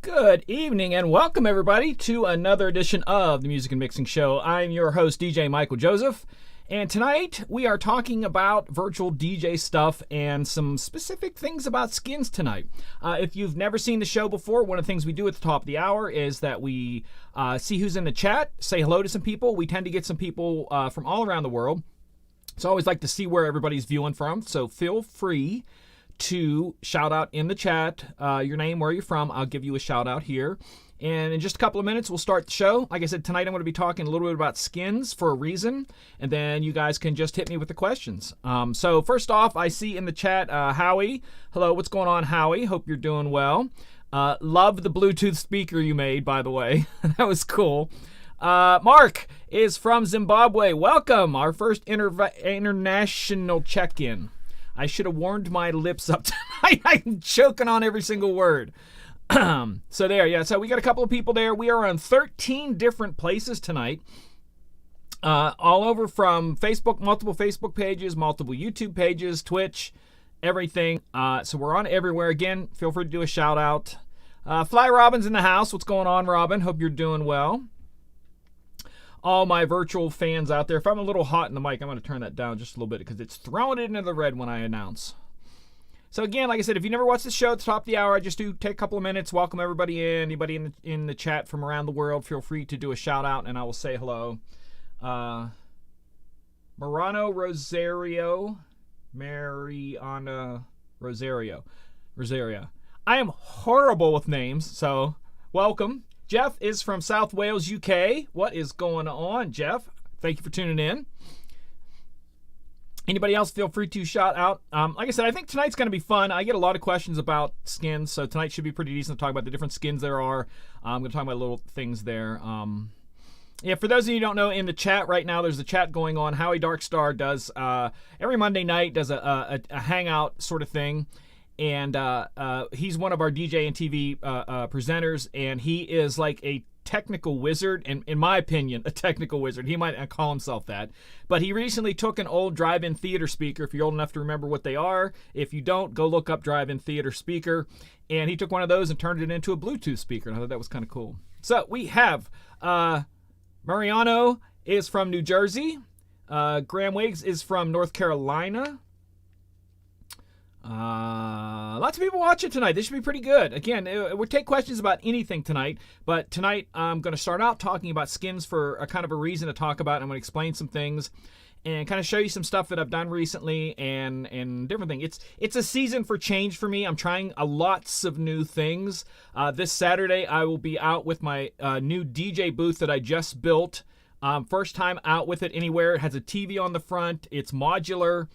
Good evening and welcome everybody to another edition of the Music and Mixing Show. I'm your host, DJ Michael Joseph, and tonight we are talking about virtual DJ stuff and some specific things about skins tonight. If you've never seen the show before, one of the things we do at the top of the hour is that we see who's in the chat, say hello to some people. We tend to get some people from all around the world, so I always like to see where everybody's viewing from, so feel free to shout out in the chat your name, where you're from. I'll give you a shout out here. And in just a couple of minutes, we'll start the show. Like I said, tonight I'm going to be talking a little bit about skins for a reason, and then you guys can just hit me with the questions. So first off, I see in the chat Howie. Hello, what's going on, Howie? Hope you're doing well. Love the Bluetooth speaker you made, by the way. That was cool. Mark is from Zimbabwe. Welcome, our first international check-in. I should have warmed my lips up tonight. I'm choking on every single word. So there, yeah. So we got a couple of people there. We are on 13 different places tonight. All over from Facebook, multiple Facebook pages, multiple YouTube pages, Twitch, everything. So we're on everywhere. Again, feel free to do a shout out. Fly Robin's in the house. What's going on, Robin? Hope you're doing well. All my virtual fans out there. If I'm a little hot in the mic, I'm going to turn that down just a little bit because it's throwing it into the red when I announce. So again, like I said, if you never watched the show at the top of the hour, I just do take a couple of minutes, welcome everybody in. Anybody in the chat from around the world, feel free to do a shout out and I will say hello. Mariana Rosario. I am horrible with names, so welcome. Jeff is from South Wales, UK. What is going on, Jeff? Thank you for tuning in. Anybody else, feel free to shout out. Like I said, I think tonight's going to be fun. I get a lot of questions about skins, so tonight should be pretty decent to talk about the different skins there are. I'm going to talk about little things there. Yeah, for those of you who don't know, in the chat right now, there's a chat going on. Howie Darkstar does, every Monday night, does a hangout sort of thing. And he's one of our DJNTV presenters, and he is like a technical wizard, and in my opinion, a technical wizard. He might not call himself that, but he recently took an old drive-in theater speaker, if you're old enough to remember what they are. If you don't, go look up drive-in theater speaker, and he took one of those and turned it into a Bluetooth speaker, and I thought that was kind of cool. So we have Mariano is from New Jersey. Graham Wiggs is from North Carolina. Lots of people watching tonight. This should be pretty good. Again, we'll take questions about anything tonight, but tonight I'm going to start out talking about skins for a kind of a reason to talk about. I'm going to explain some things and kind of show you some stuff that I've done recently and different things. It's a season for change for me. I'm trying lots of new things. This Saturday I will be out with my new DJ booth that I just built. First time out with it anywhere. It has a TV on the front. It's modular.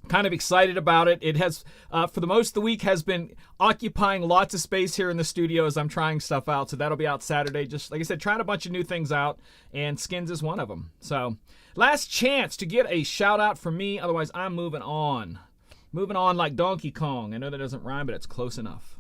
Kind of excited about it. It has, for the most of the week, has been occupying lots of space here in the studio as I'm trying stuff out. So that'll be out Saturday. Just like I said, trying a bunch of new things out, and skins is one of them. So last chance to get a shout out from me. Otherwise, I'm moving on. Moving on like Donkey Kong. I know that doesn't rhyme, but it's close enough.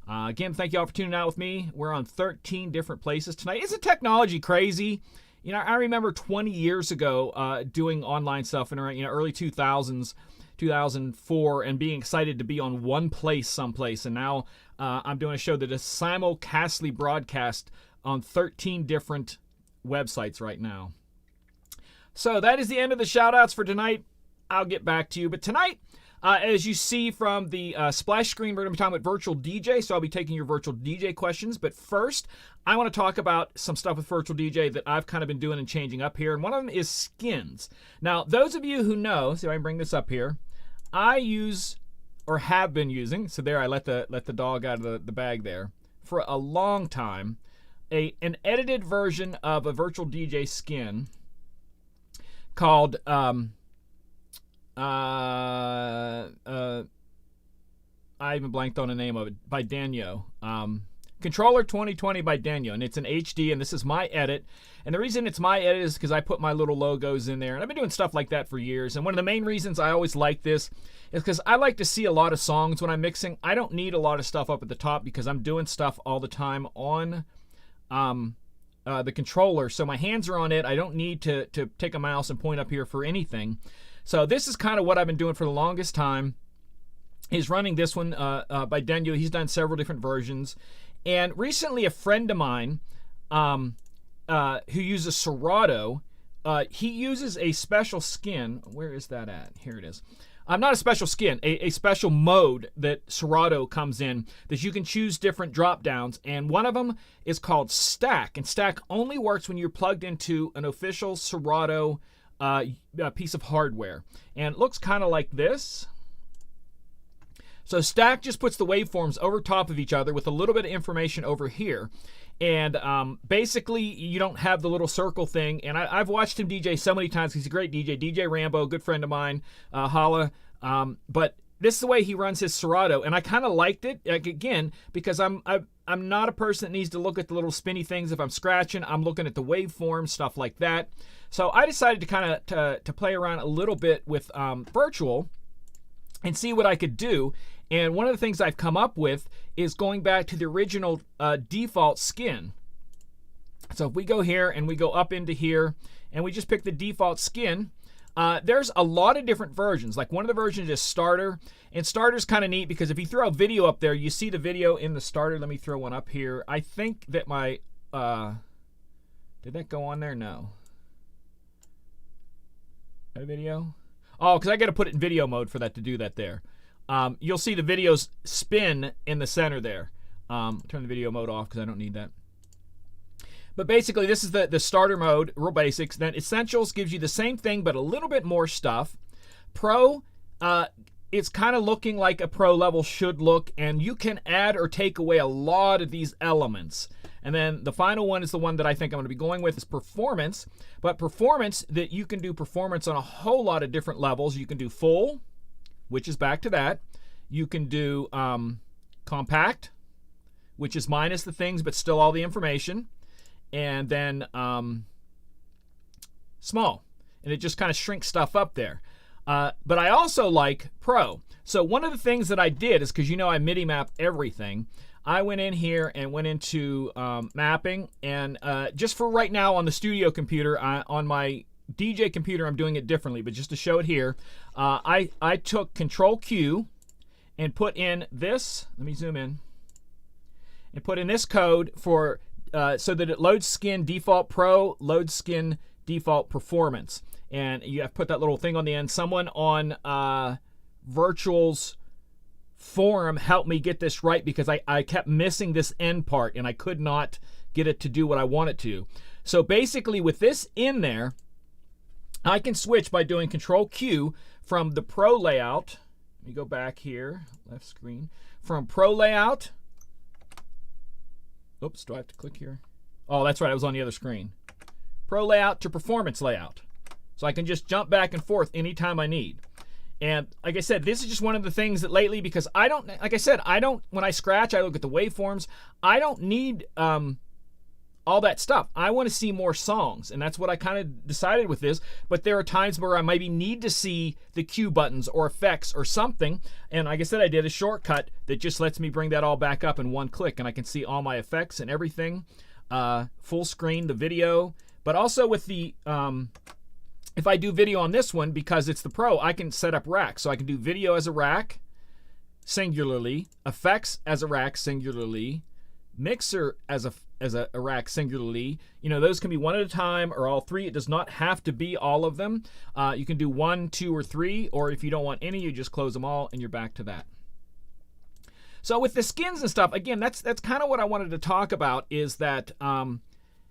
Again, thank you all for tuning out with me. We're on 13 different places tonight. Isn't technology crazy? You know, I remember 20 years ago doing online stuff in early 2000s, 2004, and being excited to be on one place someplace. And now I'm doing a show that is simulcastly broadcast on 13 different websites right now. So that is the end of the shout-outs for tonight. I'll get back to you. But tonight, as you see from the splash screen, we're going to be talking about virtual DJ. So I'll be taking your virtual DJ questions. But first, I want to talk about some stuff with virtual DJ that I've kind of been doing and changing up here. And one of them is skins. Now, those of you who know, see if I can bring this up here. I use, or have been using, so there I let the dog out of the bag there, for a long time, an edited version of a virtual DJ skin called I even blanked on the name of it, by Danyo. Controller 2020 by Danyo, and it's an HD, and this is my edit. And the reason it's my edit is because I put my little logos in there, and I've been doing stuff like that for years. And one of the main reasons I always like this is because I like to see a lot of songs when I'm mixing. I don't need a lot of stuff up at the top because I'm doing stuff all the time on the controller, so my hands are on it. I don't need to take a mouse and point up here for anything. So this is kind of what I've been doing for the longest time. He's running this one by Denyo. He's done several different versions. And recently a friend of mine who uses Serato, he uses a special skin. Where is that at? Here it is. Not a special skin, a special mode that Serato comes in that you can choose different drop downs. And one of them is called Stack. And Stack only works when you're plugged into an official Serato piece of hardware. And it looks kind of like this. So Stack just puts the waveforms over top of each other with a little bit of information over here. And basically, you don't have the little circle thing. And I've watched him DJ so many times. He's a great DJ. DJ Rambo, good friend of mine, holla. But this is the way he runs his Serato. And I kind of liked it, again, because I'm not a person that needs to look at the little spinny things. If I'm scratching, I'm looking at the waveforms, stuff like that. So I decided to kind of to play around a little bit with virtual and see what I could do. And one of the things I've come up with is going back to the original default skin. So if we go here and we go up into here and we just pick the default skin, there's a lot of different versions. Like one of the versions is starter, and starter's kind of neat because if you throw a video up there, you see the video in the starter. Let me throw one up here. I think that my, did that go on there? No. A video? Oh, because I got to put it in video mode for that to do that there. You'll see the videos spin in the center there. Turn the video mode off because I don't need that. But basically, this is the starter mode, real basics. Then Essentials gives you the same thing, but a little bit more stuff. Pro, it's kind of looking like a pro level should look, and you can add or take away a lot of these elements. And then the final one is the one that I think I'm going to be going with is Performance. But Performance, that you can do performance on a whole lot of different levels. You can do full, which is back to that. You can do compact, which is minus the things but still all the information. And then small. And it just kind of shrinks stuff up there. But I also like Pro. So one of the things that I did is, because you know I MIDI map everything, I went in here and went into mapping. And just for right now on the studio computer, on my DJ computer, I'm doing it differently, but just to show it here, I took Control Q and put in this. Let me zoom in and put in this code for so that it loads skin default pro, loads skin default performance, and you have to put that little thing on the end. Someone on Virtual's forum helped me get this right because I kept missing this end part and I could not get it to do what I want it to. So basically, with this in there, I can switch by doing Control Q from the Pro layout. Let me go back here, left screen. From Pro layout. Oops, do I have to click here? Oh, that's right, I was on the other screen. Pro layout to Performance layout. So I can just jump back and forth anytime I need. And like I said, this is just one of the things that lately, because I don't, like I said, when I scratch, I look at the waveforms. I don't need all that stuff. I want to see more songs, and that's what I kind of decided with this. But there are times where I maybe need to see the cue buttons or effects or something, and like I said, I did a shortcut that just lets me bring that all back up in one click, and I can see all my effects and everything, full screen, the video, but also with the if I do video on this one, because it's the Pro, I can set up racks. So I can do video as a rack singularly, effects as a rack singularly, mixer as a rack singularly. You know, those can be one at a time or all three. It does not have to be all of them. You can do 1, 2, or 3, or if you don't want any, you just close them all and you're back to that. So with the skins and stuff, again, that's kind of what I wanted to talk about, is that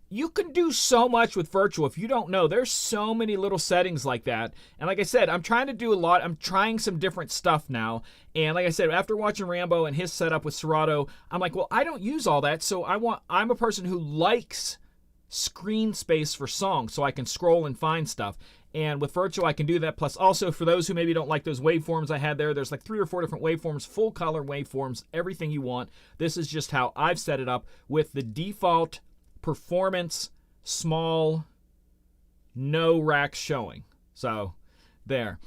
you can do so much with virtual. If you don't know, there's so many little settings like that. And like I said, I'm trying to do a lot. I'm trying some different stuff now. And like I said, after watching Rambo and his setup with Serato, I'm like, well, I don't use all that. So I'm a person who likes screen space for songs so I can scroll and find stuff. And with virtual, I can do that. Plus also, for those who maybe don't like those waveforms I had there's like 3 or 4 different waveforms, full color waveforms, everything you want. This is just how I've set it up with the default performance, small, no racks showing. So there.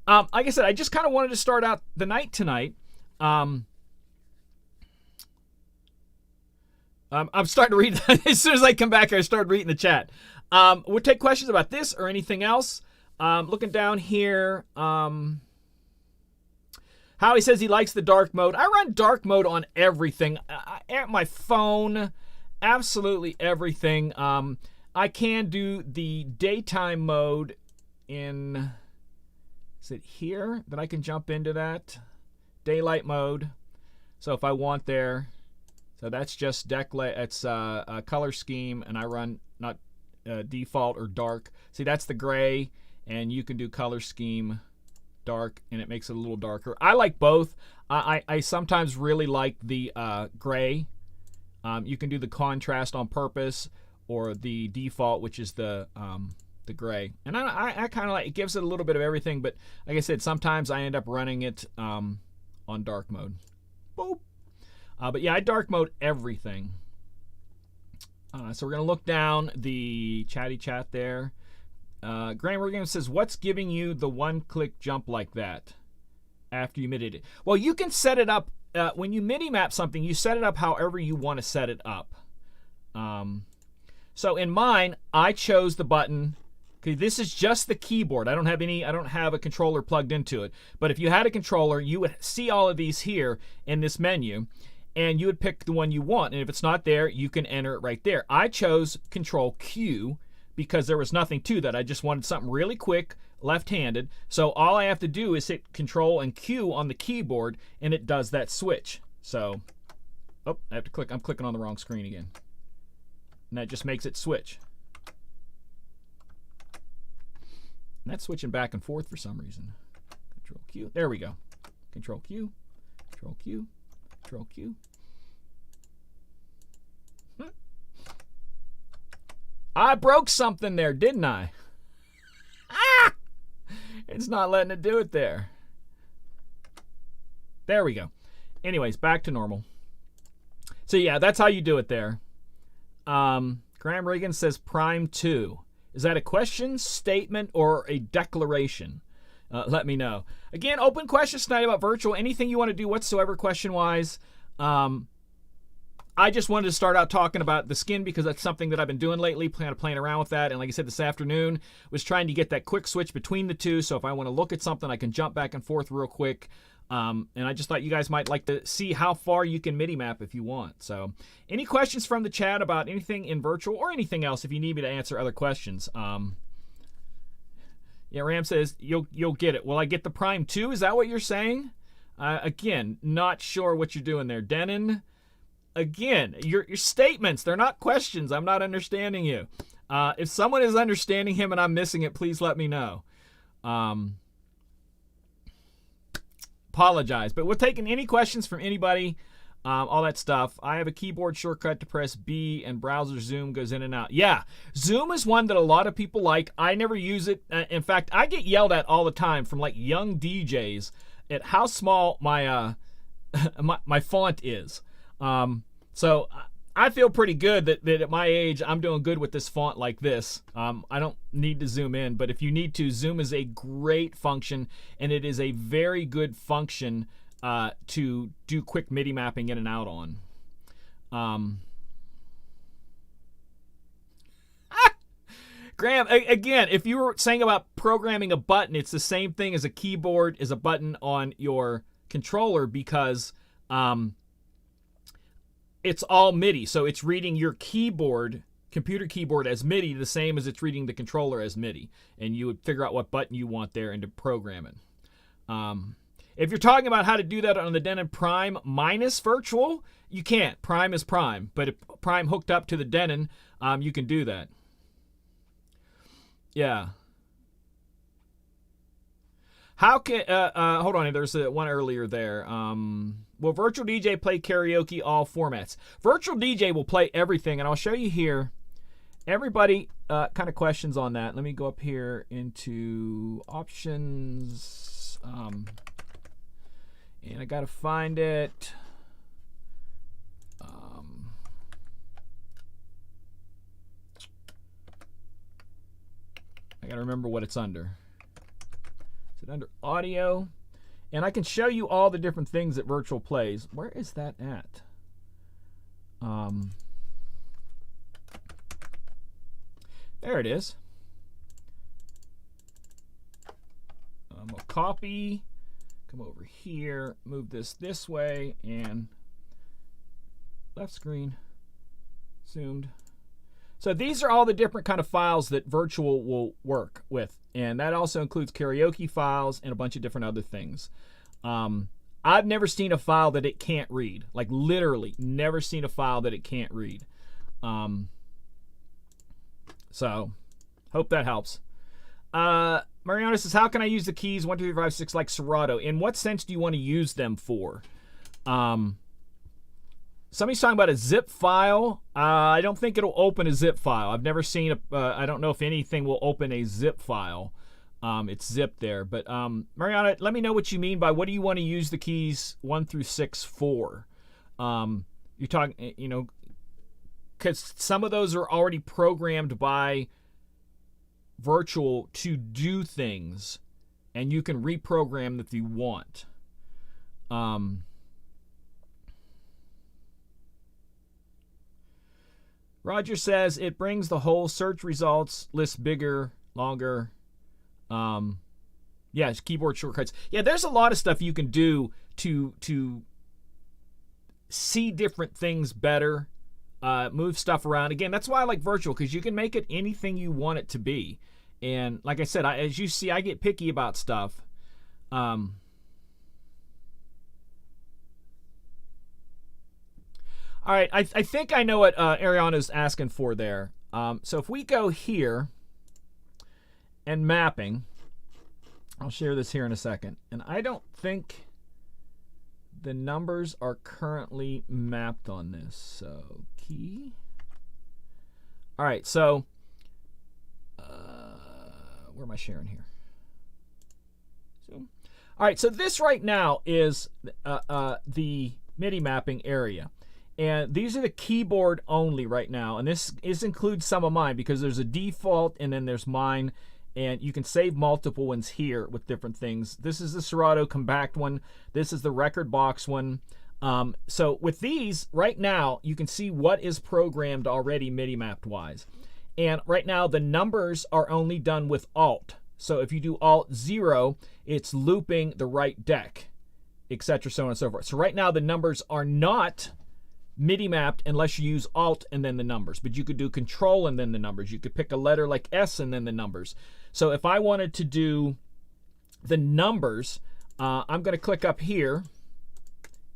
Like I said, I just kind of wanted to start out the night tonight. I'm starting to read. As soon as I come back, I start reading the chat. We'll take questions about this or anything else. Looking down here. Howie says he likes the dark mode. I run dark mode on everything. At my phone, absolutely everything. I can do the daytime mode in, is it here that I can jump into that? Daylight mode. So if I want there, so that's just it's a color scheme, and I run not default or dark. See, that's the gray, and you can do color scheme dark, and it makes it a little darker. I like both. I sometimes really like the gray. You can do the contrast on purpose, or the default, which is the gray. And I kind of like it. Gives it a little bit of everything, but like I said, sometimes I end up running it on dark mode. Boop. But yeah, I dark mode everything. So we're gonna look down the chatty chat there. Graham Regan says, what's giving you the one-click jump like that after you MIDI'd it? Well, you can set it up. When you MIDI map something, you set it up however you want to set it up. So in mine, I chose the button. Okay, this is just the keyboard. I don't have a controller plugged into it. But if you had a controller, you would see all of these here in this menu, and you would pick the one you want. And if it's not there, you can enter it right there. I chose Control Q because there was nothing to that. I just wanted something really quick, left-handed. So all I have to do is hit Control and Q on the keyboard, and it does that switch. So, oh, I have to click. I'm clicking on the wrong screen again. And that just makes it switch. And that's switching back and forth for some reason. Control Q. There we go. Control Q. Control Q. Control Q. I broke something there, didn't I? Ah! It's not letting it do it there. There we go. Anyways, back to normal. So yeah, that's how you do it there. Graham Regan says Prime 2. Is that a question, statement, or a declaration? Let me know. Again, open questions tonight about virtual. Anything you want to do whatsoever question-wise. I just wanted to start out talking about the skin because that's something that I've been doing lately, playing around with that. And like I said, this afternoon was trying to get that quick switch between the two. So if I want to look at something, I can jump back and forth real quick. And I just thought you guys might like to see how far you can MIDI map if you want. So any questions from the chat about anything in virtual or anything else if you need me to answer other questions? Yeah, Ram says you'll get it. Will I get the Prime 2? Is that what you're saying? Again, not sure what you're doing there. Denon, again, your statements, they're not questions. I'm not understanding you. If someone is understanding him and I'm missing it, please let me know. Apologize, but we're taking any questions from anybody, all that stuff. I have a keyboard shortcut to press B, and browser zoom goes in and out. Yeah, zoom is one that a lot of people like. I never use it. In fact, I get yelled at all the time from like young DJs at how small my my font is. So I feel pretty good that at my age I'm doing good with this font like this. I don't need to zoom in, but if you need to, zoom is a great function, and it is a very good function to do quick MIDI mapping in and out on. Graham, again, if you were saying about programming a button, it's the same thing as a keyboard is a button on your controller because it's all MIDI. So it's reading your keyboard, computer keyboard as MIDI, the same as it's reading the controller as MIDI. And you would figure out what button you want there and to program it. If you're talking about how to do that on the Denon Prime minus virtual, you can't. Prime is Prime. But if Prime hooked up to the Denon, you can do that. Yeah. How can, hold on, there's one earlier there. Will Virtual DJ play karaoke all formats? Virtual DJ will play everything, and I'll show you here. Everybody kind of questions on that. Let me go up here into options. And I got to find it. I got to remember what it's under. Is it under audio? And I can show you all the different things that Virtual plays. Where is that at? There it is. I'm going to copy, come over here, move this way, and left screen, zoomed. So these are all the different kind of files that virtual will work with. And that also includes karaoke files and a bunch of different other things. I've never seen a file that it can't read. Like literally never seen a file that it can't read. So hope that helps. Mariana says, how can I use the keys 1, 2, 3, 5, 6 like Serato? In what sense do you want to use them for? Somebody's talking about a zip file. I don't think it'll open a zip file. I've never seen I don't know if anything will open a zip file. It's zipped there. But Mariana, let me know what you mean by what do you want to use the keys 1 through 6 for? You're talking, you know, because some of those are already programmed by virtual to do things, and you can reprogram if you want. Roger says it brings the whole search results list bigger, longer. Yeah, it's keyboard shortcuts. Yeah, there's a lot of stuff you can do to see different things better, move stuff around. Again, that's why I like virtual, because you can make it anything you want it to be. And like I said, as you see, I get picky about stuff. All right, I think I know what Ariana's asking for there. So if we go here and mapping, I'll share this here in a second. And I don't think the numbers are currently mapped on this. So key. All right, so where am I sharing here? So, all right, so this right now is the MIDI mapping area. And these are the keyboard only right now. And this includes some of mine because there's a default and then there's mine. And you can save multiple ones here with different things. This is the Serato Compact one. This is the Record Box one. So with these, right now, you can see what is programmed already MIDI mapped wise. And right now, the numbers are only done with Alt. So if you do Alt 0, it's looping the right deck, etc., so on and so forth. So right now, the numbers are not MIDI mapped unless you use Alt and then the numbers. But you could do Control and then the numbers. You could pick a letter like S and then the numbers. So if I wanted to do the numbers, I'm going to click up here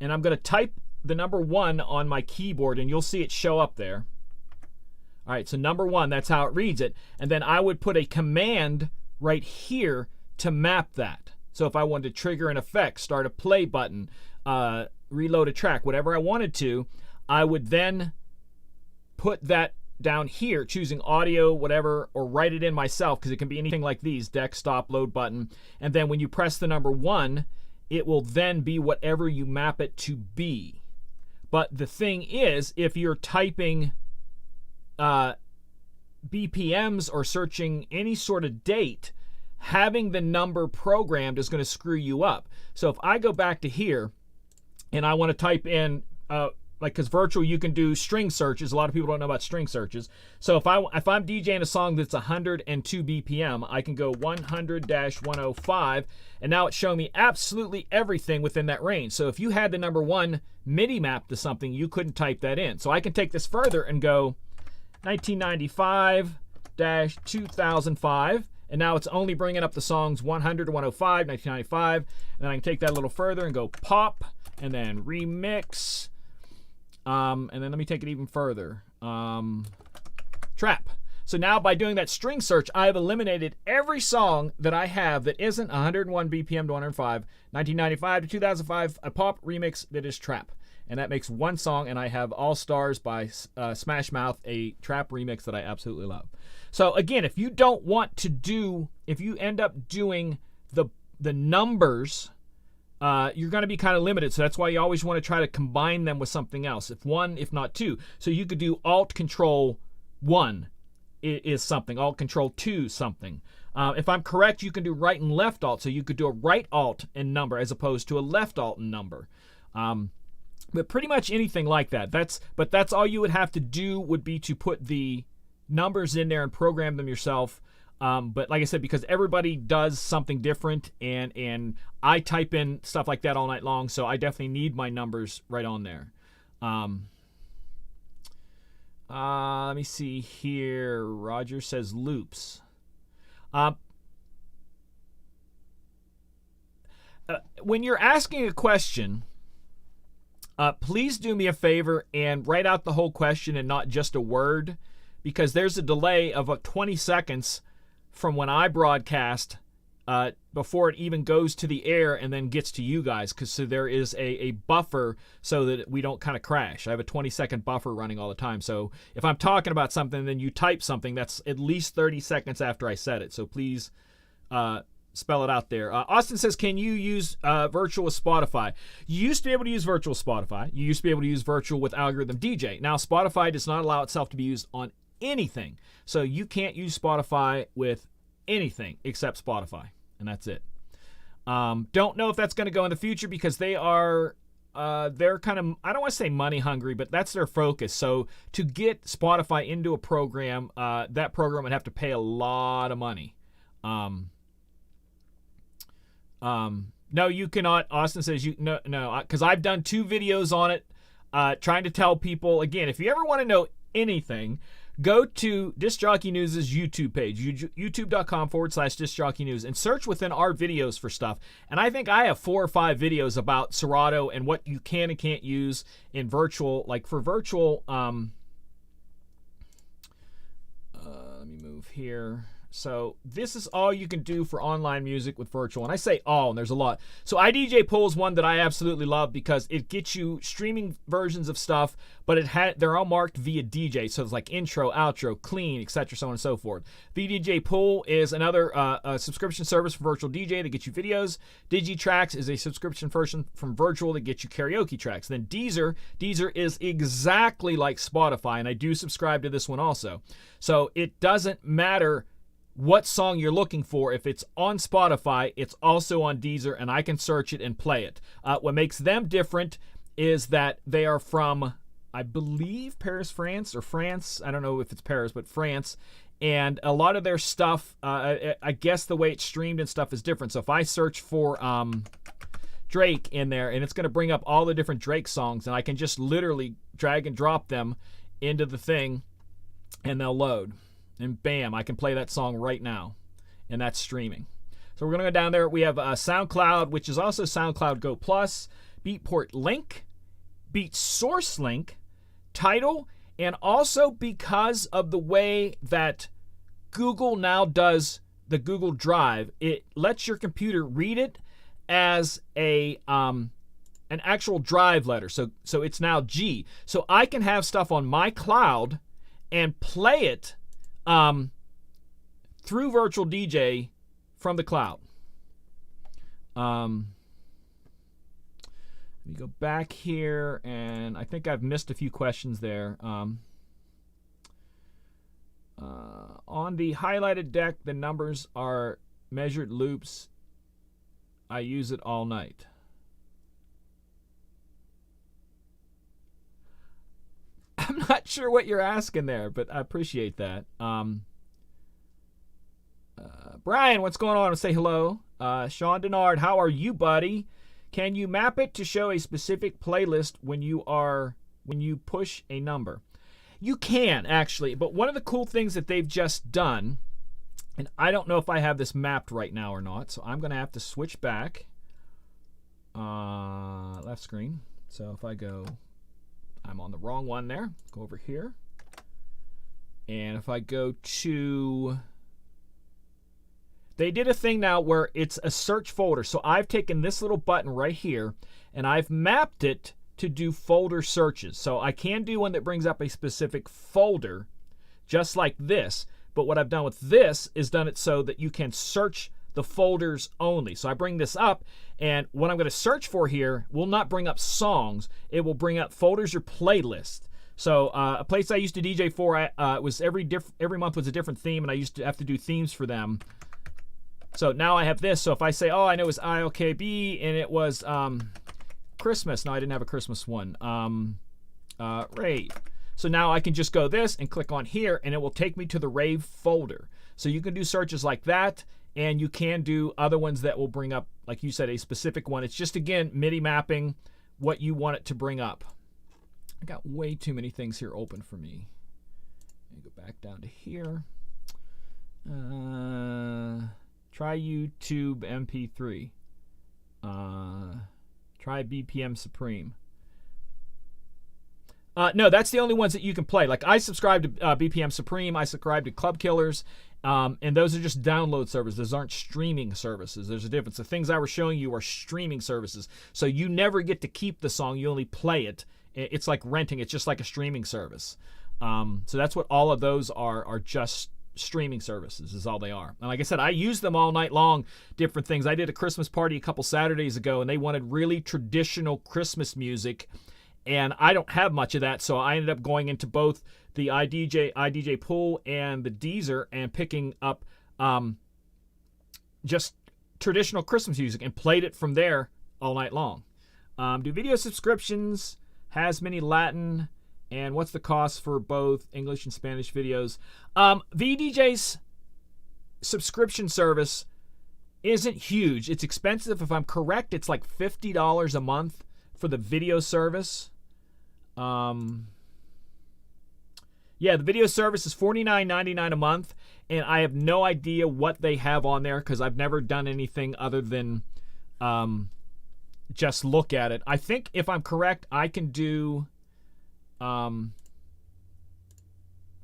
and I'm going to type the number 1 on my keyboard and you'll see it show up there. All right, so number 1, that's how it reads it. And then I would put a command right here to map that. So if I wanted to trigger an effect, start a play button, reload a track, whatever I wanted to, I would then put that down here, choosing audio, whatever, or write it in myself, because it can be anything like these, deck, stop, load button. And then when you press the number 1, it will then be whatever you map it to be. But the thing is, if you're typing BPMs or searching any sort of date, having the number programmed is going to screw you up. So if I go back to here and I want to type in like, because virtual you can do string searches. A lot of people don't know about string searches. So if I'm DJing a song that's 102 BPM, I can go 100-105, and now it's showing me absolutely everything within that range. So if you had the number 1 MIDI map to something, you couldn't type that in. So I can take this further and go 1995-2005, and now it's only bringing up the songs 100 to 105, 1995, and then I can take that a little further and go pop, and then remix, and then let me take it even further, trap. So now by doing that string search, I have eliminated every song that I have that isn't 101 BPM to 105, 1995 to 2005, a pop remix that is trap. And that makes one song, and I have All Stars by Smash Mouth, a trap remix that I absolutely love. So again, if you don't want to do, if you end up doing the numbers, you're going to be kind of limited. So that's why you always want to try to combine them with something else. If one, if not two. So you could do Alt Control 1 is something, Alt Control 2 something. If I'm correct, you can do right and left Alt. So you could do a right Alt and number as opposed to a left Alt and number. But pretty much anything like that. That's all you would have to do would be to put the numbers in there and program them yourself. But like I said, because everybody does something different, and I type in stuff like that all night long, so I definitely need my numbers right on there. Let me see here. Roger says loops. When you're asking a question, please do me a favor and write out the whole question and not just a word, because there's a delay of 20 seconds from when I broadcast before it even goes to the air and then gets to you guys, because so there is a buffer so that we don't kind of crash. I have a 20-second buffer running all the time. So if I'm talking about something, then you type something, that's at least 30 seconds after I said it. So please spell it out there. Austin says, can you use virtual with Spotify? You used to be able to use virtual with Spotify. You used to be able to use virtual with Algorithm DJ. Now, Spotify does not allow itself to be used on anything. So you can't use Spotify with anything except Spotify, and that's it. Don't know if that's going to go in the future, because they are they're kind of, I don't want to say money hungry, but that's their focus. So to get Spotify into a program, that program would have to pay a lot of money. No, you cannot. Austin says no, because I've done 2 videos on it, trying to tell people, again, if you ever want to know anything, go to Disc Jockey News' YouTube page, youtube.com/Disc Jockey News, and search within our videos for stuff. And I think I have 4 or 5 videos about Serato and what you can and can't use in virtual. Like for virtual, let me move here. So this is all you can do for online music with virtual. And I say all, and there's a lot. So iDJ Pool is one that I absolutely love, because it gets you streaming versions of stuff, but they're all marked via DJ. So it's like intro, outro, clean, etc., so on and so forth. VDJ Pool is another subscription service for virtual DJ that gets you videos. DigiTracks is a subscription version from virtual that gets you karaoke tracks. Then Deezer is exactly like Spotify, and I do subscribe to this one also. So it doesn't matter what song you're looking for. If it's on Spotify, it's also on Deezer, and I can search it and play it. What makes them different is that they are from, I believe, Paris, France, or France. I don't know if it's Paris, but France. And a lot of their stuff, I guess the way it's streamed and stuff is different. So if I search for Drake in there, and it's going to bring up all the different Drake songs, and I can just literally drag and drop them into the thing, and they'll load. And bam, I can play that song right now. And that's streaming. So we're going to go down there. We have SoundCloud, which is also SoundCloud Go Plus, Beatport Link, Beat Source Link, Tidal, and also because of the way that Google now does the Google Drive, it lets your computer read it as an actual drive letter. So it's now G. So I can have stuff on my cloud and play it through Virtual DJ from the cloud. Let me go back here, and I think I've missed a few questions there. On the highlighted deck, the numbers are measured loops. I use it all night. I'm not sure what you're asking there, but I appreciate that. Brian, what's going on? Say hello. Sean Denard, how are you, buddy? Can you map it to show a specific playlist when you push a number? You can, actually, but one of the cool things that they've just done, and I don't know if I have this mapped right now or not, so I'm going to have to switch back. Left screen. So if I go, I'm on the wrong one there. Go over here. And if I go to, they did a thing now where it's a search folder. So I've taken this little button right here, and I've mapped it to do folder searches. So I can do one that brings up a specific folder, just like this. But what I've done with this is done it so that you can search the folders only. So I bring this up, and what I'm going to search for here will not bring up songs. It will bring up folders or playlists. So a place I used to DJ for, was every month was a different theme, and I used to have to do themes for them. So now I have this. So if I say, oh, I know it was ILKB, and it was Christmas. No, I didn't have a Christmas one. Rave. So now I can just go this and click on here, and it will take me to the rave folder. So you can do searches like that, and you can do other ones that will bring up, like you said, a specific one. It's just, again, MIDI mapping what you want it to bring up. I got way too many things here open for me. Let me go back down to here. Try YouTube MP3. Try BPM Supreme. No, that's the only ones that you can play. Like, I subscribe to BPM Supreme. I subscribe to Club Killers. And those are just download services. Those aren't streaming services. There's a difference. The things I was showing you are streaming services. So you never get to keep the song. You only play it. It's like renting. It's just like a streaming service. So that's what all of those are just streaming services is all they are. And like I said, I use them all night long, different things. I did a Christmas party a couple Saturdays ago, and they wanted really traditional Christmas music. And I don't have much of that, so I ended up going into both the iDJ Pool and the Deezer and picking up just traditional Christmas music and played it from there all night long. Do video subscriptions, has many Latin, and what's the cost for both English and Spanish videos? VDJ's subscription service isn't huge. It's expensive. If I'm correct, it's like $50 a month for the video service. Yeah, the video service is $49.99 a month, and I have no idea what they have on there because I've never done anything other than just look at it. I think if I'm correct, I can do let's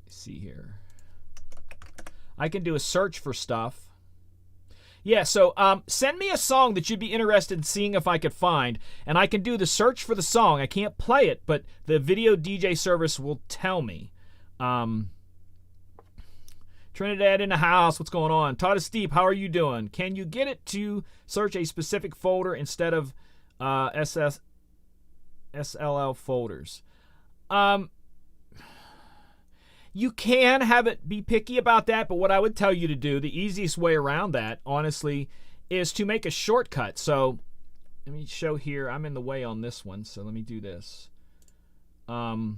see here. I can do a search for stuff. Yeah, so send me a song that you'd be interested in seeing if I could find, and I can do the search for the song. I can't play it, but the video DJ service will tell me. Trinidad in the house, what's going on? Todd is Steep, how are you doing? Can you get it to search a specific folder instead of SLL folders? You can have it be picky about that, but what I would tell you to do, the easiest way around that, honestly, is to make a shortcut. So let me show here. I'm in the way on this one, so let me do this. All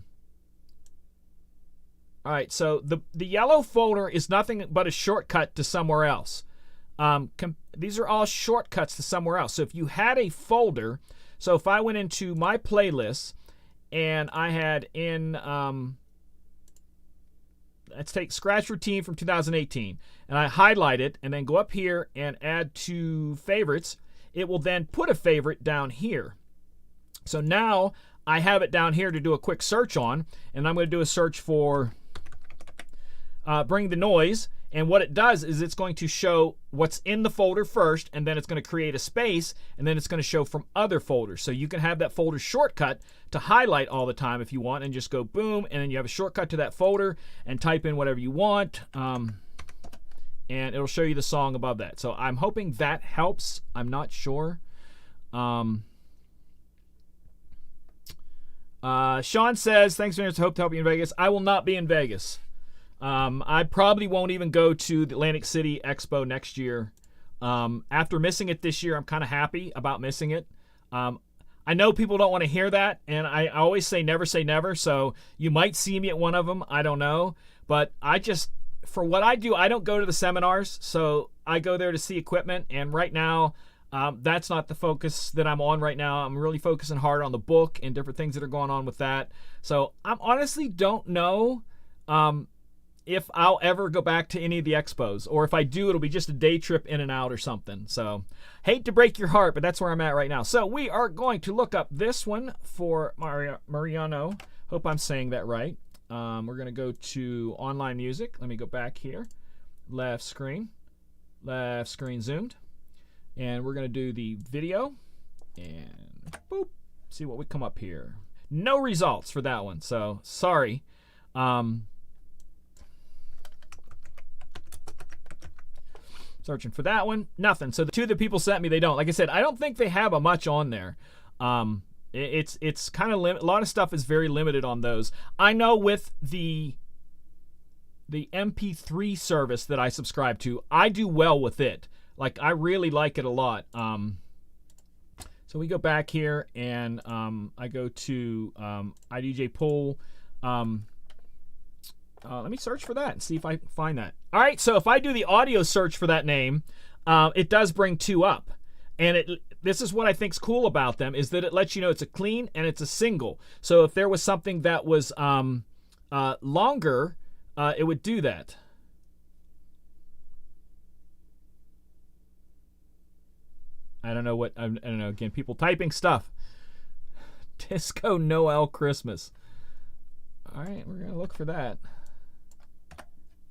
right, so the yellow folder is nothing but a shortcut to somewhere else. These are all shortcuts to somewhere else. So if you had a folder, so if I went into my playlists and I had in, let's take Scratch Routine from 2018, and I highlight it and then go up here and add to favorites, it will then put a favorite down here. So now I have it down here to do a quick search on, and I'm going to do a search for Bring the Noise, and what it does is it's going to show what's in the folder first, and then it's going to create a space, and then it's going to show from other folders. So you can have that folder shortcut to highlight all the time if you want, and just go boom, and then you have a shortcut to that folder and type in whatever you want, and it'll show you the song above that. So I'm hoping that helps. I'm not sure. Sean says, thanks very much. Hope to help you in Vegas. I will not be in Vegas. I probably won't even go to the Atlantic City Expo next year. After missing it this year, I'm kind of happy about missing it. I know people don't want to hear that, and I always say never, so you might see me at one of them. I don't know. But I just, for what I do, I don't go to the seminars, so I go there to see equipment, and right now, that's not the focus that I'm on right now. I'm really focusing hard on the book and different things that are going on with that. So I honestly don't know if I'll ever go back to any of the expos, or if I do, it'll be just a day trip in and out or something. So hate to break your heart, but that's where I'm at right now. So we are going to look up this one for Mariano. Hope I'm saying that right. We're going to go to online music. Let me go back here. Left screen zoomed. And we're going to do the video. And boop. See what we come up here. No results for that one. So sorry. Searching for that one, nothing. So the two that people sent me, they don't. Like I said, I don't think they have a much on there. It's kind of a lot of stuff is very limited on those. I know with the MP3 service that I subscribe to, I do well with it. Like, I really like it a lot. So we go back here, and I go to iDJ Pool. Let me search for that and see if I find that. All right, so if I do the audio search for that name, it does bring 2 up. And this is what I think's cool about them, is that it lets you know it's a clean and it's a single. So if there was something that was longer, it would do that. I don't know what, I don't know, again, people typing stuff. Disco Noel Christmas. All right, we're going to look for that.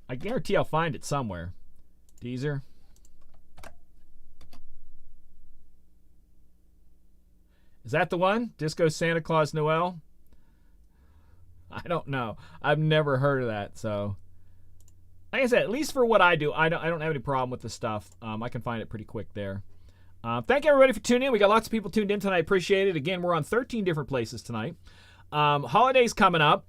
I guarantee I'll find it somewhere. Deezer. Is that the one? Disco Santa Claus Noel? I don't know. I've never heard of that, so... Like I said, at least for what I do, I don't have any problem with the stuff. I can find it pretty quick there. Thank everybody for tuning in. We got lots of people tuned in tonight. Appreciate it. Again, we're on 13 different places tonight. Holidays coming up.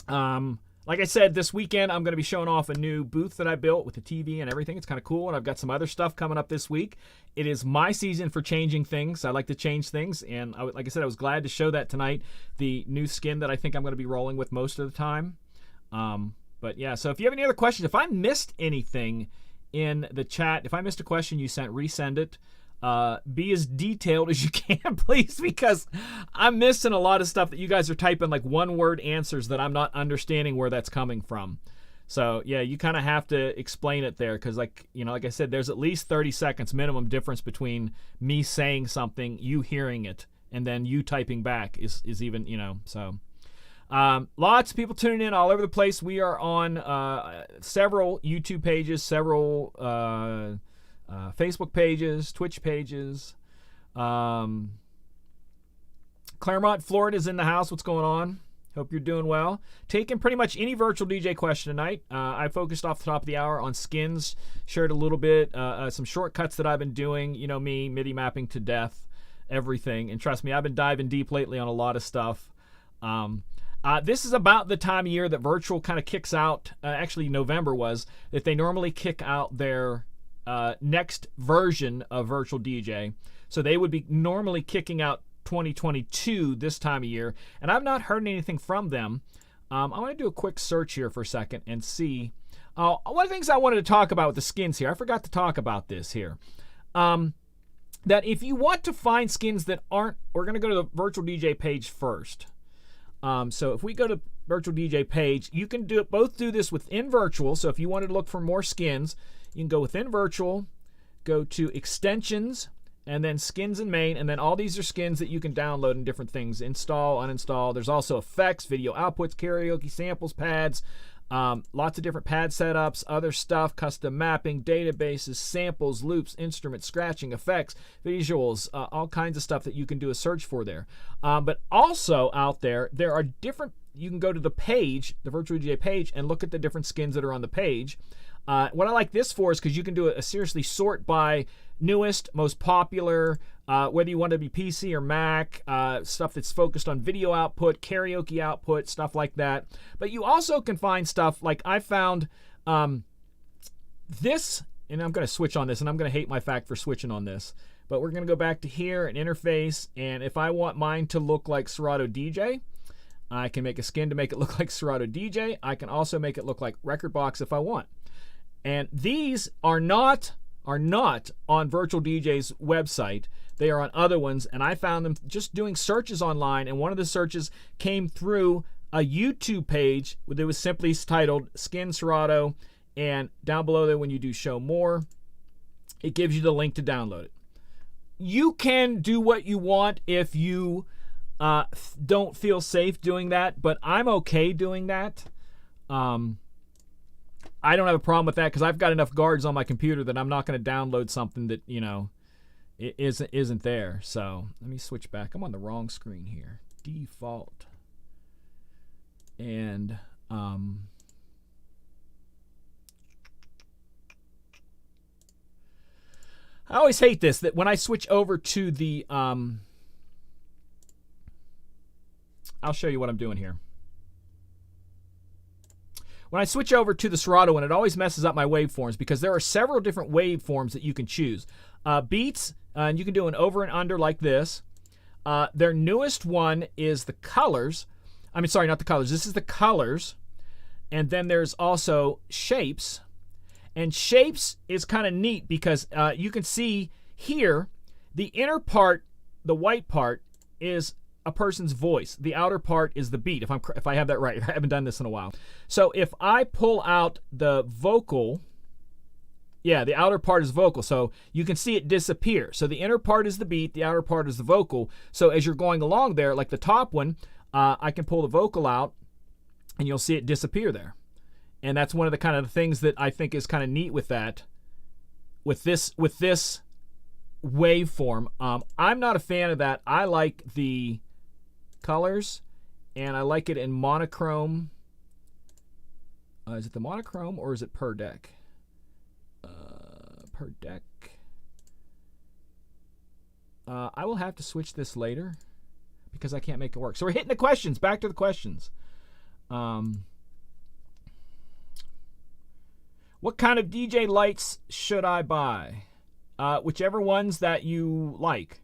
Like I said, this weekend I'm going to be showing off a new booth that I built with the TV and everything. It's kind of cool, and I've got some other stuff coming up this week. It is my season for changing things. I like to change things, and like I said, I was glad to show that tonight, the new skin that I think I'm going to be rolling with most of the time. But yeah, so if you have any other questions, if I missed anything in the chat, if I missed a question you sent, resend it. Be as detailed as you can, please, because I'm missing a lot of stuff that you guys are typing like one-word answers that I'm not understanding where that's coming from. So yeah, you kind of have to explain it there, because like I said, there's at least 30 seconds minimum difference between me saying something, you hearing it, and then you typing back is even, so. Lots of people tuning in all over the place. We are on several YouTube pages, several Facebook pages, Twitch pages. Claremont, Florida is in the house. What's going on? Hope you're doing well. Taking pretty much any virtual DJ question tonight. I focused off the top of the hour on skins, shared a little bit, some shortcuts that I've been doing. You know me, MIDI mapping to death, everything. And trust me, I've been diving deep lately on a lot of stuff. This is about the time of year that virtual kind of kicks out. Actually, November was, that they normally kick out their next version of Virtual DJ. So they would be normally kicking out 2022 this time of year, and I've not heard anything from them. I want to do a quick search here for a second and see. One of the things I wanted to talk about with the skins here, I forgot to talk about this here. That if you want to find skins that aren't, we're going to go to the Virtual DJ page first. So if we go to Virtual DJ page, you can both do this within Virtual. So if you wanted to look for more skins, you can go within Virtual, go to Extensions, and then Skins and Main, and then all these are skins that you can download and different things. Install, uninstall. There's also effects, video outputs, karaoke, samples, pads, lots of different pad setups, other stuff, custom mapping, databases, samples, loops, instruments, scratching, effects, visuals, all kinds of stuff that you can do a search for there. But also out there are different, you can go to the page, the Virtual DJ page, and look at the different skins that are on the page. What I like this for is because you can do a seriously sort by newest, most popular, whether you want to be PC or Mac, stuff that's focused on video output, karaoke output, stuff like that. But you also can find stuff like I found this, and I'm going to switch on this, and I'm going to hate my fact for switching on this. But we're going to go back to here and interface, and if I want mine to look like Serato DJ, I can make a skin to make it look like Serato DJ. I can also make it look like Record Box if I want. And these are not on Virtual DJ's website. They are on other ones, and I found them just doing searches online, and one of the searches came through a YouTube page that was simply titled Skin Serato, and down below there when you do show more, it gives you the link to download it. You can do what you want if you don't feel safe doing that, but I'm okay doing that. I don't have a problem with that because I've got enough guards on my computer that I'm not going to download something that, it isn't there. So let me switch back. I'm on the wrong screen here. Default. And I always hate this, that when I switch over to the I'll show you what I'm doing here. When I switch over to the Serato one, it always messes up my waveforms because there are several different waveforms that you can choose. Beats, and you can do an over and under like this. Their newest one is the colors, I mean, sorry, not the colors. This is the colors. And then there's also shapes. And shapes is kind of neat because you can see here the inner part, the white part, is a person's voice. The outer part is the beat, if I have that right. I haven't done this in a while. So if I pull out the vocal, yeah, the outer part is vocal. So you can see it disappear. So the inner part is the beat, the outer part is the vocal. So as you're going along there, like the top one, I can pull the vocal out and you'll see it disappear there. And that's one of the kind of things that I think is kind of neat with that, with this waveform. I'm not a fan of that. I like the colors, and I like it in monochrome. Is it the monochrome or is it per deck? Per deck. I will have to switch this later because I can't make it work. So we're hitting the questions. Back to the questions. What kind of DJ lights should I buy? Whichever ones that you like.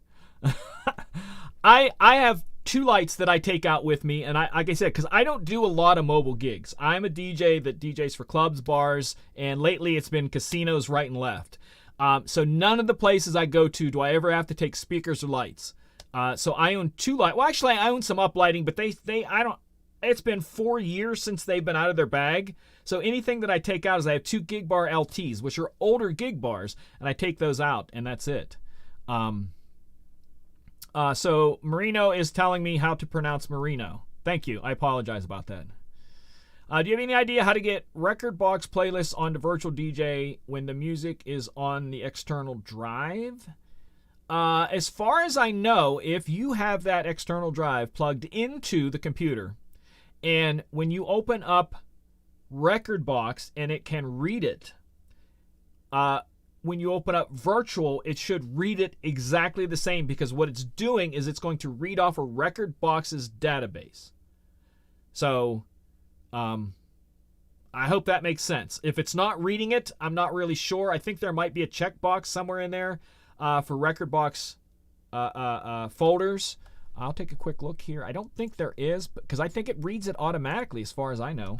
I have 2 lights that I take out with me, and like I said, because I don't do a lot of mobile gigs. I'm a DJ that DJs for clubs, bars, and lately it's been casinos right and left. So none of the places I go to do I ever have to take speakers or lights. So I own 2 lights. Well, actually, I own some uplighting, but I don't. It's been 4 years since they've been out of their bag. So anything that I take out is I have 2 gig bar LTs, which are older gig bars, and I take those out, and that's it. So Marino is telling me how to pronounce Marino. Thank you. I apologize about that. Do you have any idea how to get record box playlists onto Virtual DJ when the music is on the external drive? As far as I know, if you have that external drive plugged into the computer, and when you open up record box and it can read it, when you open up virtual, it should read it exactly the same, because what it's doing is it's going to read off a record box's database. So I hope that makes sense. If it's not reading it, I'm not really sure. I think there might be a checkbox somewhere in there for record box folders. I'll take a quick look here. I don't think there is, because I think it reads it automatically as far as I know.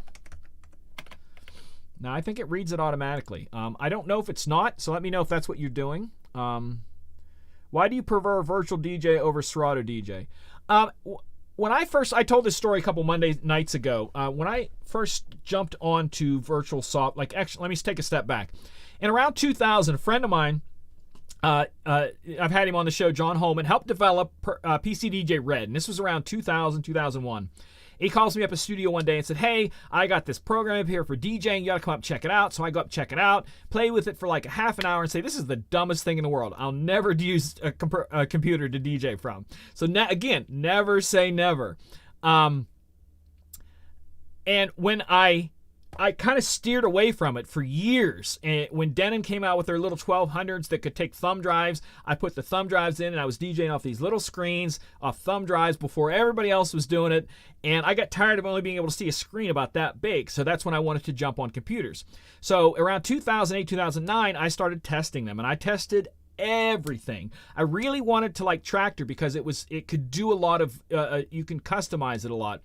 Now, I think it reads it automatically. I don't know if it's not, so let me know if that's what you're doing. Why do you prefer Virtual DJ over Serato DJ? When I told this story a couple Monday nights ago. When I first jumped onto Virtual Soft, actually, let me take a step back. In around 2000, a friend of mine, I've had him on the show, John Holman, helped develop PC DJ Red, and this was around 2000, 2001. He calls me up at studio one day and said, hey, I got this program up here for DJing. You got to come up and check it out. So I go up, check it out, play with it for like a half an hour and say, this is the dumbest thing in the world. I'll never use a computer to DJ from. So again, never say never. And when I kind of steered away from it for years. And when Denon came out with their little 1200s that could take thumb drives, I put the thumb drives in and I was DJing off these little screens, off thumb drives before everybody else was doing it. And I got tired of only being able to see a screen about that big. So that's when I wanted to jump on computers. So around 2008, 2009, I started testing them, and I tested everything. I really wanted to like Tractor because it could do a lot of, you can customize it a lot.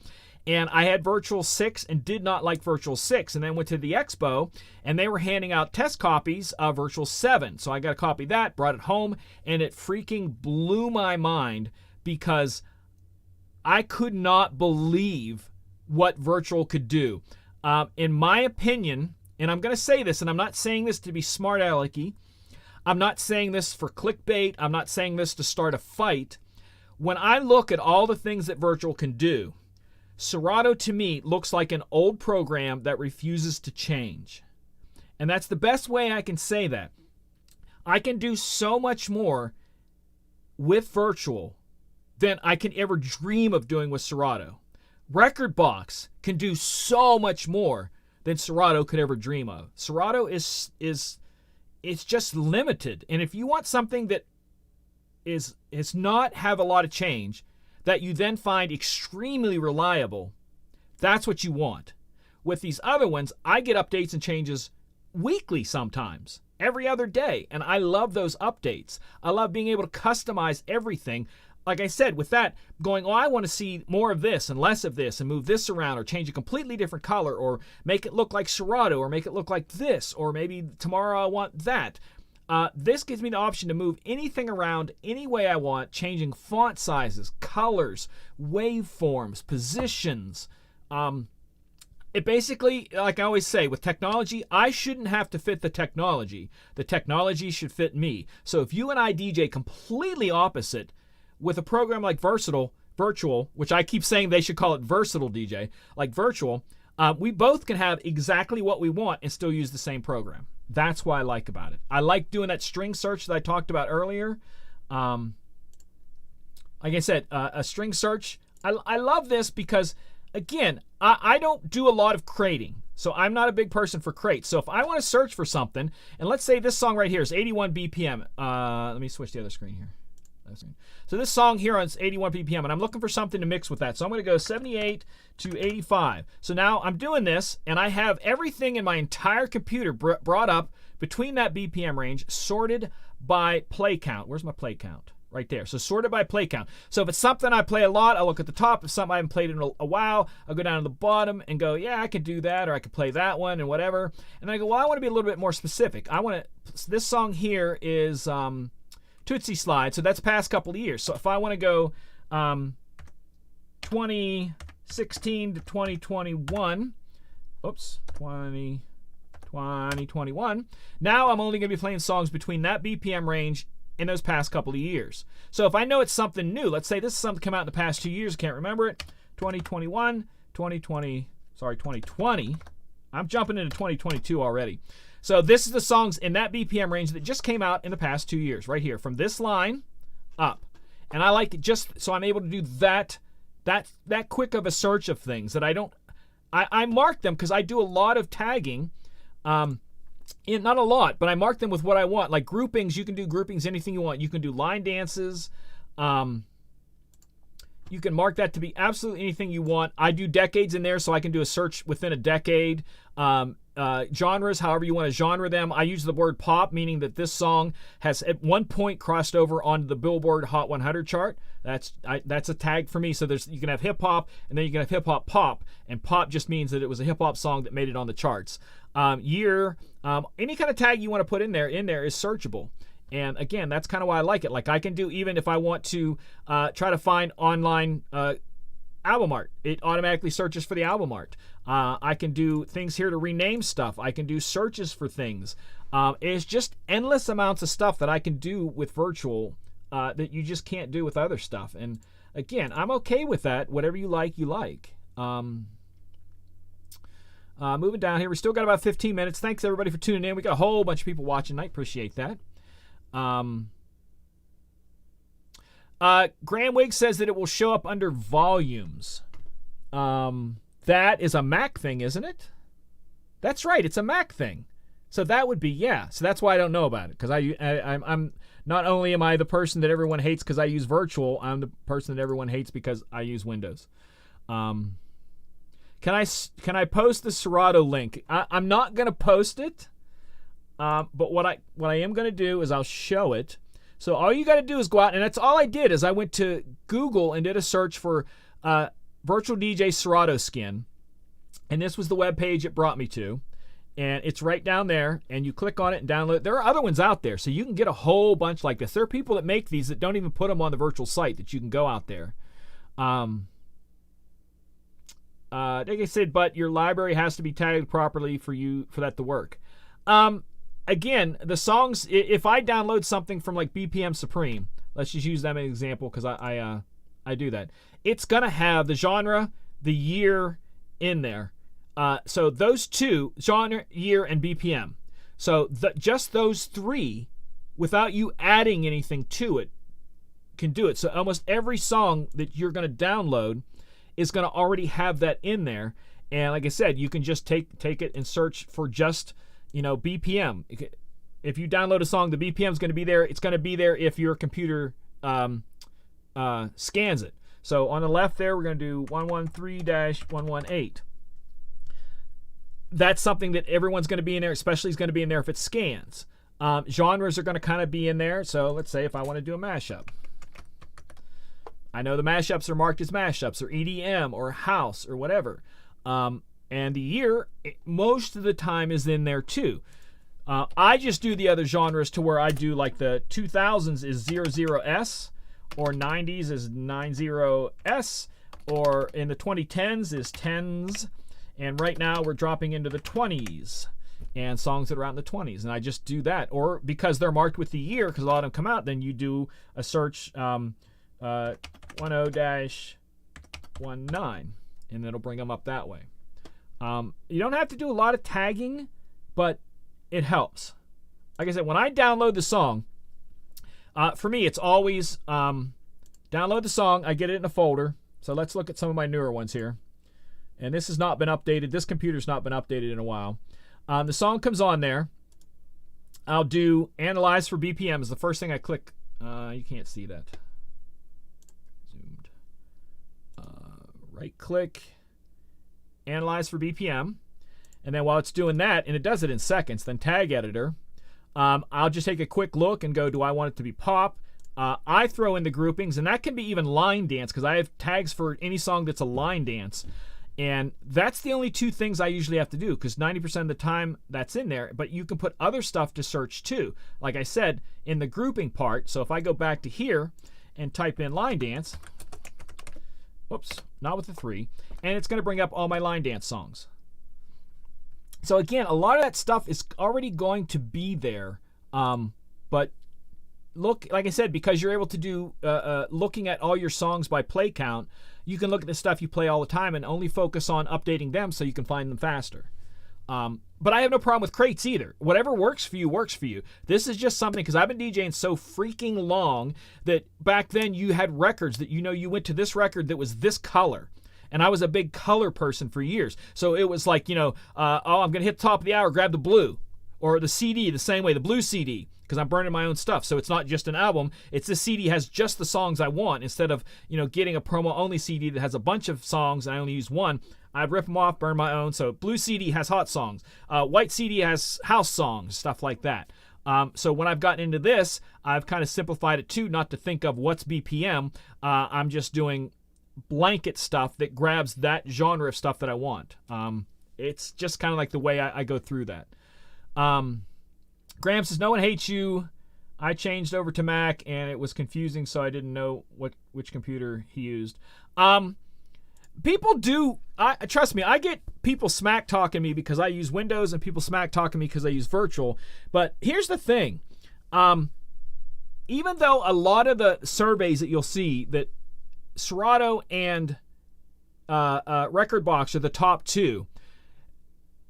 And I had Virtual 6 and did not like Virtual 6. And then went to the expo, and they were handing out test copies of Virtual 7. So I got a copy of that, brought it home, and it freaking blew my mind because I could not believe what Virtual could do. In my opinion, and I'm going to say this, and I'm not saying this to be smart alecky, I'm not saying this for clickbait, I'm not saying this to start a fight. When I look at all the things that Virtual can do, Serato, to me, looks like an old program that refuses to change. And that's the best way I can say that. I can do so much more with Virtual than I can ever dream of doing with Serato. Record Box can do so much more than Serato could ever dream of. Serato is just limited. And if you want something that is not have a lot of change, that you then find extremely reliable, that's what you want. With these other ones, I get updates and changes weekly sometimes, every other day, and I love those updates. I love being able to customize everything. like I said, with that, going, oh, I want to see more of this and less of this and move this around or change a completely different color or make it look like Serato or make it look like this or maybe tomorrow I want that. This gives me the option to move anything around any way I want, changing font sizes, colors, waveforms, positions. It basically, like I always say, with technology, I shouldn't have to fit the technology. The technology should fit me. So if you and I DJ completely opposite with a program like Virtual, which I keep saying they should call it Versatile DJ, like Virtual, we both can have exactly what we want and still use the same program. That's what I like about it. I like doing that string search that I talked about earlier. Like I said, a string search, I love this because, again, I don't do a lot of crating. So I'm not a big person for crates. So if I want to search for something, and let's say this song right here is 81 BPM. Let me switch the other screen here. So this song here is 81 BPM, and I'm looking for something to mix with that. So I'm going to go 78 to 85. So now I'm doing this, and I have everything in my entire computer brought up between that BPM range, sorted by play count. Where's my play count? Right there. So sorted by play count. So if it's something I play a lot, I'll look at the top. If something I haven't played in a while, I'll go down to the bottom and go, yeah, I could do that, or I could play that one and whatever. And then I go, well, I want to be a little bit more specific. I want to, this song here is Tootsie Slide, so that's past couple of years. So if I want to go 2016 to 2021, oops, 2021, now I'm only going to be playing songs between that BPM range in those past couple of years. So if I know it's something new, let's say this is something come out in the past 2 years, can't remember it, 2021, 2020, sorry, 2020, I'm jumping into 2022 already. So this is the songs in that BPM range that just came out in the past 2 years, right here, from this line up. And I like it just so I'm able to do that quick of a search of things that I mark them because I do a lot of tagging. Not a lot, but I mark them with what I want. Like groupings, you can do groupings, anything you want. You can do line dances. You can mark that to be absolutely anything you want. I do decades in there, so I can do a search within a decade. Genres, however you want to genre them. I use the word pop, meaning that this song has at one point crossed over onto the Billboard Hot 100 chart. That's a tag for me. So you can have hip hop, and then you can have hip hop pop, and pop just means that it was a hip hop song that made it on the charts. Year, any kind of tag you want to put in there is searchable. And again, that's kind of why I like it. Like I can do, even if I want to try to find online album art, it automatically searches for the album art. I can do things here to rename stuff. I can do searches for things. It's just endless amounts of stuff that I can do with Virtual that you just can't do with other stuff. And again, I'm okay with that. Whatever you like, you like. Moving down here, we still got about 15 minutes. Thanks everybody for tuning in. We got a whole bunch of people watching tonight. Appreciate that. Graham Wigg says that it will show up under volumes. That is a Mac thing, isn't it? That's right, it's a Mac thing. So that would be, yeah. So that's why I don't know about it, because I'm not only am I the person that everyone hates because I use Virtual, I'm the person that everyone hates because I use Windows. Can I post the Serato link? I'm not gonna post it. But what I am going to do is I'll show it. So all you got to do is go out, and that's all I did is I went to Google and did a search for Virtual DJ Serato skin. And this was the web page it brought me to. And it's right down there, and you click on it and download. There are other ones out there, so you can get a whole bunch like this. There are people that make these that don't even put them on the virtual site that you can go out there. Like I said, but your library has to be tagged properly for that to work. Again, the songs, if I download something from like BPM Supreme, let's just use them as an example because I do that. It's going to have the genre, the year in there. So those two, genre, year, and BPM. So just those three, without you adding anything to it, can do it. So almost every song that you're going to download is going to already have that in there. And like I said, you can just take it and search for just BPM. If you download a song, the BPM is going to be there. It's going to be there if your computer scans it. So on the left there, we're going to do 113-118. That's something that everyone's going to be in there, especially is going to be in there if it scans. Genres are going to kind of be in there. So let's say if I want to do a mashup. I know the mashups are marked as mashups or EDM or house or whatever. And the year, most of the time, is in there too. I just do the other genres to where I do like the 2000s is 00S, or 90s is 90S, or in the 2010s is 10s, and right now we're dropping into the 20s and songs that are out in the 20s, and I just do that. Or because they're marked with the year, because a lot of them come out, then you do a search 10-19, and it'll bring them up that way. You don't have to do a lot of tagging, but it helps. Like I said, when I download the song, for me, it's always download the song. I get it in a folder. So let's look at some of my newer ones here. And this has not been updated. This computer's not been updated in a while. The song comes on there. I'll do analyze for BPM is the first thing I click. You can't see that. Zoomed. Right click. Analyze for BPM. And then while it's doing that, and it does it in seconds, then tag editor, I'll just take a quick look and go, do I want it to be pop? I throw in the groupings, and that can be even line dance, because I have tags for any song that's a line dance. And that's the only two things I usually have to do, because 90% of the time that's in there. But you can put other stuff to search too. Like I said, in the grouping part, so if I go back to here and type in line dance, whoops, not with the 3, and it's going to bring up all my line dance songs. So again, a lot of that stuff is already going to be there, but look, like I said, because you're able to do looking at all your songs by play count, you can look at the stuff you play all the time and only focus on updating them so you can find them faster. But I have no problem with crates either. Whatever works for you works for you. This is just something, because I've been DJing so freaking long that back then you had records that you went to this record that was this color. And I was a big color person for years. So it was like, I'm going to hit the top of the hour, grab the blue. Or the CD the same way, the blue CD, because I'm burning my own stuff. So it's not just an album. It's this CD has just the songs I want, instead of, getting a promo-only CD that has a bunch of songs and I only use one. I'd rip them off, burn my own. So blue CD has hot songs. White CD has house songs, stuff like that. So when I've gotten into this, I've kind of simplified it too, not to think of what's BPM. I'm just doing blanket stuff that grabs that genre of stuff that I want. It's just kind of like the way I go through that. Graham says, no one hates you. I changed over to Mac and it was confusing, so I didn't know which computer he used. People do, trust me, I get people smack talking me because I use Windows, and people smack talking me because I use virtual. But here's the thing. Even though a lot of the surveys that you'll see that Serato and Rekordbox are the top two,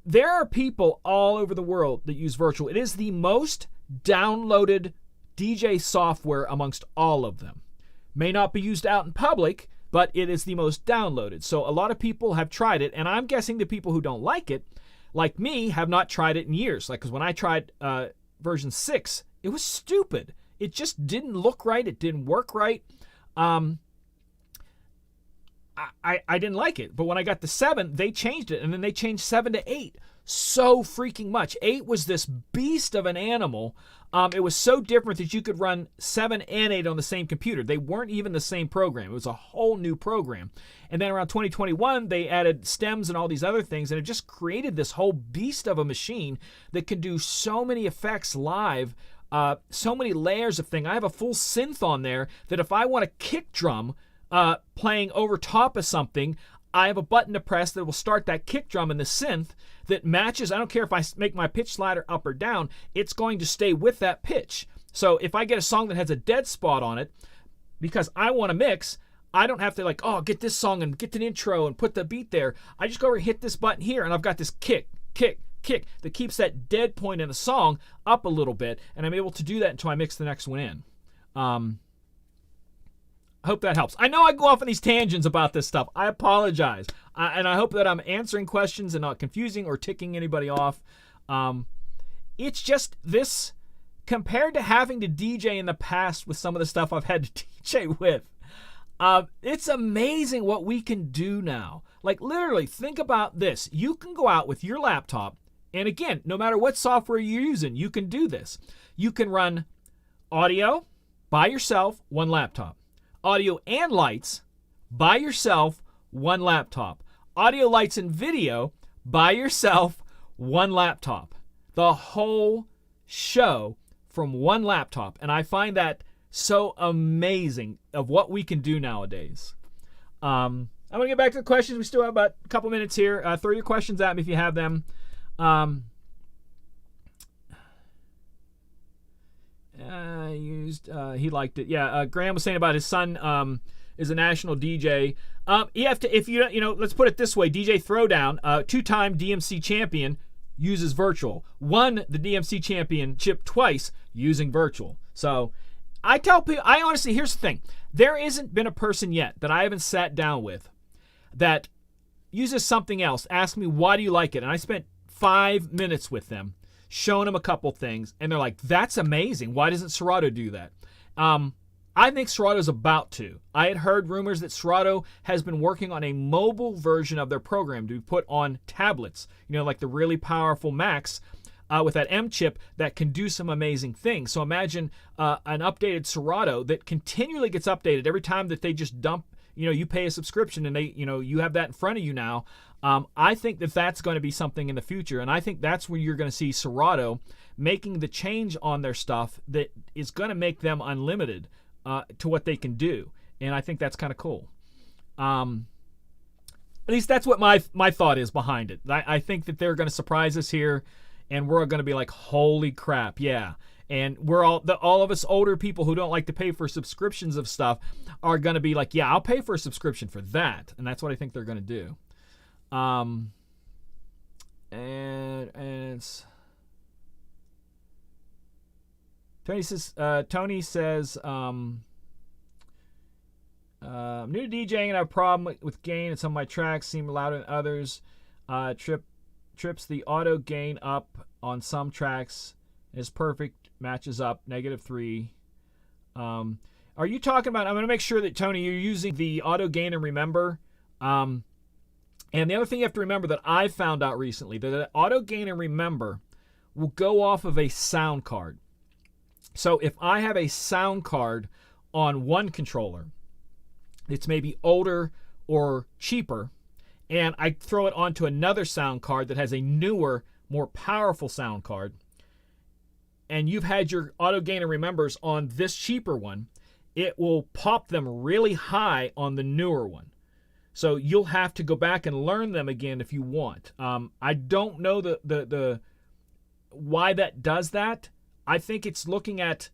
there are people all over the world that use virtual. It is the most downloaded DJ software amongst all of them. May not be used out in public, but it is the most downloaded. So a lot of people have tried it, and I'm guessing the people who don't like it, like me, have not tried it in years. Like, because when I tried version 6, it was stupid. It just didn't look right. It didn't work right. I didn't like it. But when I got to 7, they changed it, and then they changed 7 to 8 so freaking much. 8 was this beast of an animal. It was so different that you could run 7 and 8 on the same computer. They weren't even the same program. It was a whole new program. And then around 2021, they added stems and all these other things, and it just created this whole beast of a machine that can do so many effects live, so many layers of things. I have a full synth on there that if I want a kick drum playing over top of something, I have a button to press that will start that kick drum in the synth that matches. I don't care if I make my pitch slider up or down, it's going to stay with that pitch. So if I get a song that has a dead spot on it, because I want to mix, I don't have to get this song and get the intro and put the beat there. I just go over and hit this button here, and I've got this kick that keeps that dead point in the song up a little bit, and I'm able to do that until I mix the next one in. I hope that helps. I know I go off on these tangents about this stuff. I apologize. And I hope that I'm answering questions and not confusing or ticking anybody off. It's just this, compared to having to DJ in the past with some of the stuff I've had to DJ with, it's amazing what we can do now. Like, literally, think about this. You can go out with your laptop, and again, no matter what software you're using, you can do this. You can run audio by yourself, one laptop. audio and lights by yourself, one laptop. Audio, lights, and video by yourself, one laptop. The whole show from one laptop. And I find that so amazing of what we can do nowadays. I'm going to get back to the questions. We still have about a couple minutes here. Throw your questions at me if you have them. He liked it. Yeah, Graham was saying about his son is a national DJ. You have to, if you know, let's put it this way: DJ Throwdown, 2-time DMC champion, uses virtual. Won the DMC championship twice using virtual. So I tell people, I honestly, here's the thing: there isn't been a person yet that I haven't sat down with that uses something else. Ask me, why do you like it? And I spent 5 minutes with them, showing them a couple things, and they're like, that's amazing. Why doesn't Serato do that? I think Serato's about to. I had heard rumors that Serato has been working on a mobile version of their program to be put on tablets, like the really powerful Macs with that M chip that can do some amazing things. So imagine an updated Serato that continually gets updated every time that they just dump, you pay a subscription and they, you have that in front of you now. I think that that's going to be something in the future, and I think that's where you're going to see Serato making the change on their stuff that is going to make them unlimited to what they can do, and I think that's kind of cool. At least that's what my thought is behind it. I think that they're going to surprise us here, and we're going to be like, holy crap, yeah. And we're all of us older people who don't like to pay for subscriptions of stuff are going to be like, yeah, I'll pay for a subscription for that, and that's what I think they're going to do. And it's Tony says I'm new to DJing and I have a problem with gain, and some of my tracks seem louder than others. Trips the auto gain up on some tracks is perfect, matches up, -3. Are you talking about, I'm going to make sure that, Tony, you're using the auto gain and remember. And the other thing you have to remember that I found out recently, that auto gain and remember will go off of a sound card. So if I have a sound card on one controller, it's maybe older or cheaper, and I throw it onto another sound card that has a newer, more powerful sound card, and you've had your auto gain and remembers on this cheaper one, it will pop them really high on the newer one. So you'll have to go back and learn them again if you want. I don't know the why that does that. I think it's looking at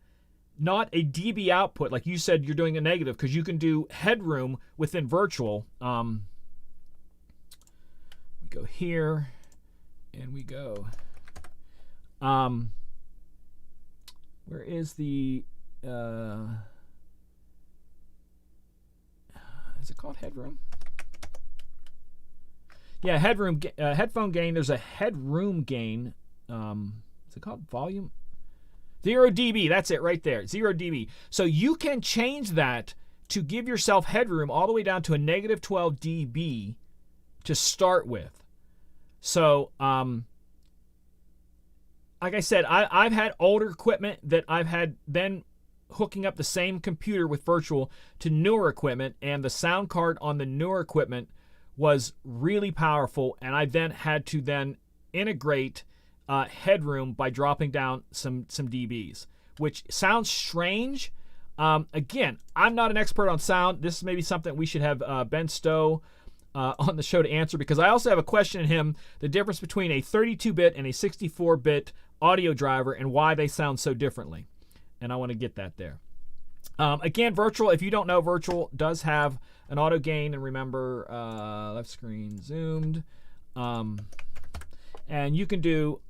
not a dB output, like you said you're doing a negative, because you can do headroom within virtual. We go here, and we go. Where is the? Is it called headroom? Yeah, headroom, headphone gain. There's a headroom gain. Is it called volume? 0 dB. That's it right there. 0 dB. So you can change that to give yourself headroom all the way down to a -12 dB to start with. So, like I said, I've had older equipment that I've had then hooking up the same computer with virtual to newer equipment, and the sound card on the newer equipment was really powerful, and I then had to then integrate headroom by dropping down some dBs, which sounds strange. Again, I'm not an expert on sound. This is maybe something we should have Ben Stowe on the show to answer, because I also have a question in him, the difference between a 32-bit and a 64-bit audio driver and why they sound so differently. And I want to get that there. Again, virtual, if you don't know, virtual does have an auto gain, and remember, left screen zoomed. And you can do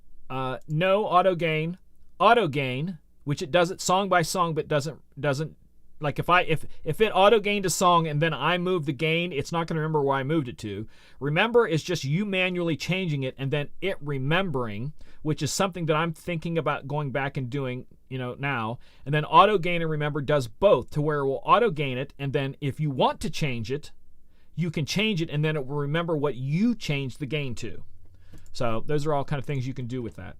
no auto gain, which it does it song by song, but doesn't like if it auto gained a song and then I move the gain, it's not going to remember where I moved it to. Remember is just you manually changing it and then it remembering, which is something that I'm thinking about going back and doing, now. And then auto gain and remember does both, to where it will auto gain it, and then if you want to change it, you can change it, and then it will remember what you changed the gain to. So those are all kind of things you can do with that.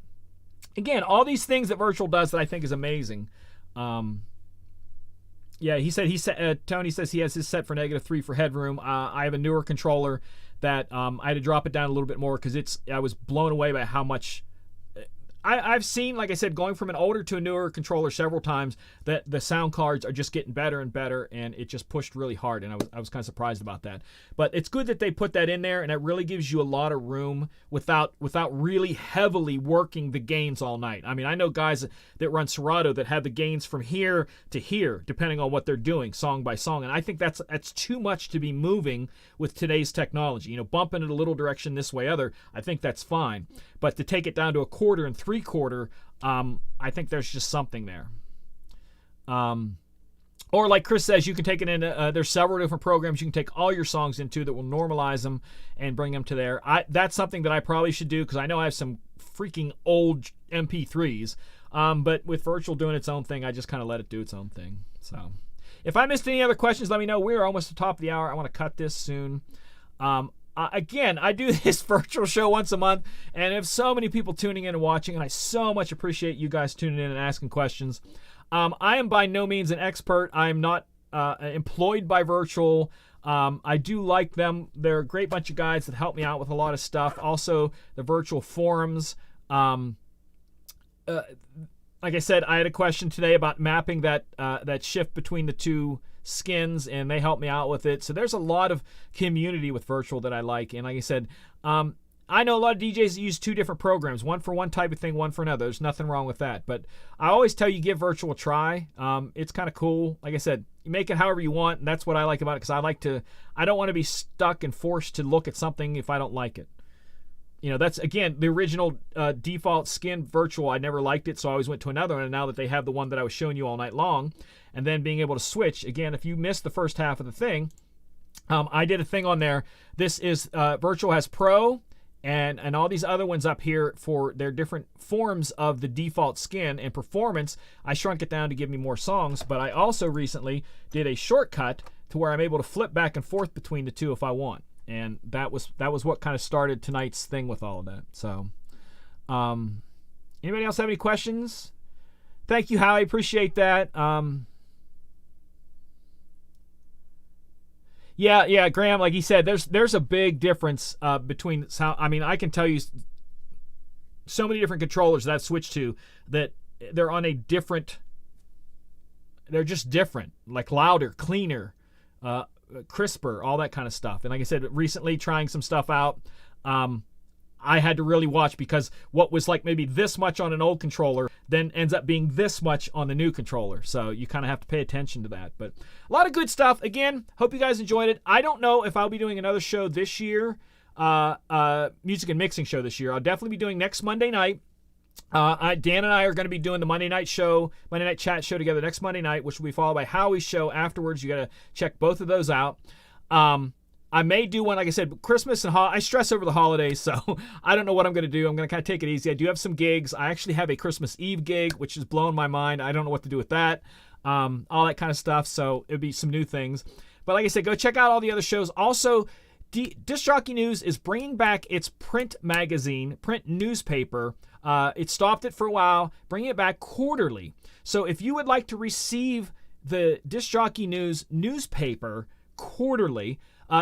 Again, all these things that virtual does that I think is amazing. Yeah, he said Tony says he has his set for -3 for headroom. I have a newer controller that I had to drop it down a little bit more because I was blown away by how much. I've seen, like I said, going from an older to a newer controller several times, that the sound cards are just getting better and better, and it just pushed really hard, and I was kind of surprised about that. But it's good that they put that in there, and it really gives you a lot of room without really heavily working the gains all night. I mean, I know guys that run Serato that have the gains from here to here, depending on what they're doing, song by song, and I think that's too much to be moving with today's technology. You know, bumping it a little direction this way, other, I think that's fine. But to take it down to a quarter and three-quarter, I think there's just something there. Or like Chris says, you can take it in. There's several different programs you can take all your songs into that will normalize them and bring them to there. That's something that I probably should do because I know I have some freaking old MP3s. But with Virtual doing its own thing, I just kind of let it do its own thing. So if I missed any other questions, let me know. We're almost at the top of the hour. I want to cut this soon. Again, I do this virtual show once a month, and I have so many people tuning in and watching, and I so much appreciate you guys tuning in and asking questions. I am by no means an expert. I am not employed by Virtual. I do like them. They're a great bunch of guys that help me out with a lot of stuff. Also, the Virtual forums. Like I said, I had a question today about mapping that shift between the two skins, and they help me out with it. So there's a lot of community with Virtual that I like. And like I said, I know a lot of DJs that use two different programs, one for one type of thing, one for another. There's nothing wrong with that. But I always tell you, give Virtual a try. It's kind of cool. Like I said, you make it however you want, and that's what I like about it, because I don't want to be stuck and forced to look at something if I don't like it. You know, that's, again, the original default skin Virtual. I never liked it, so I always went to another one. And now that they have the one that I was showing you all night long, and then being able to switch, again, if you missed the first half of the thing, I did a thing on there. This is, Virtual has Pro and all these other ones up here for their different forms of the default skin and performance. I shrunk it down to give me more songs, but I also recently did a shortcut to where I'm able to flip back and forth between the two if I want. And that was what kind of started tonight's thing with all of that. So, anybody else have any questions? Thank you, Howie. Appreciate that. Yeah, Graham. Like he said, there's a big difference between sound. I mean, I can tell you so many different controllers that I've switched to that they're on a different. They're just different, like louder, cleaner. Crisper, all that kind of stuff. And like I said, recently trying some stuff out, I had to really watch, because what was like maybe this much on an old controller then ends up being this much on the new controller. So you kind of have to pay attention to that. But a lot of good stuff. Again, hope you guys enjoyed it. I don't know if I'll be doing another show this year, music and mixing show this year. I'll definitely be doing next Monday night. Dan and I are going to be doing the Monday night chat show together next Monday night, which will be followed by Howie's show afterwards. You got to check both of those out. I may do one, like I said, Christmas and I stress over the holidays, so I don't know what I'm going to do. I'm going to kind of take it easy. I do have some gigs. I actually have a Christmas Eve gig, which is blowing my mind. I don't know what to do with that. All that kind of stuff. So it'll be some new things. But like I said, go check out all the other shows. Also, Disc Jockey News is bringing back its print magazine, print newspaper. It stopped it for a while, bringing it back quarterly. So if you would like to receive the Disc Jockey News newspaper quarterly,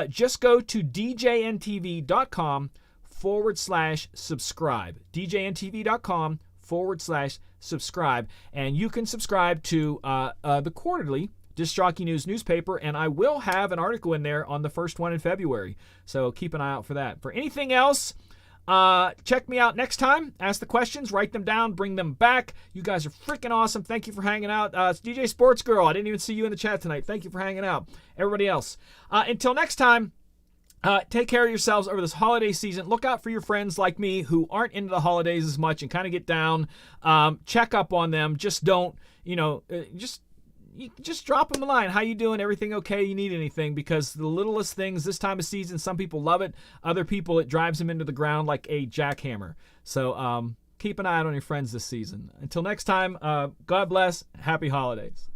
just go to DJNTV.com/subscribe. DJNTV.com/subscribe. And you can subscribe to the quarterly Disc Jockey News newspaper, and I will have an article in there on the first one in February. So keep an eye out for that. For anything else, check me out next time. Ask the questions, write them down, bring them back. You guys are freaking awesome. Thank you for hanging out. It's DJ Sports Girl. I didn't even see you in the chat tonight. Thank you for hanging out. Everybody else. Until next time, take care of yourselves over this holiday season. Look out for your friends like me who aren't into the holidays as much and kind of get down. Check up on them. Just don't, just drop them a line. How you doing? Everything okay? You need anything? Because the littlest things this time of season, some people love it. Other people, it drives them into the ground like a jackhammer. So keep an eye out on your friends this season. Until next time, God bless. Happy holidays.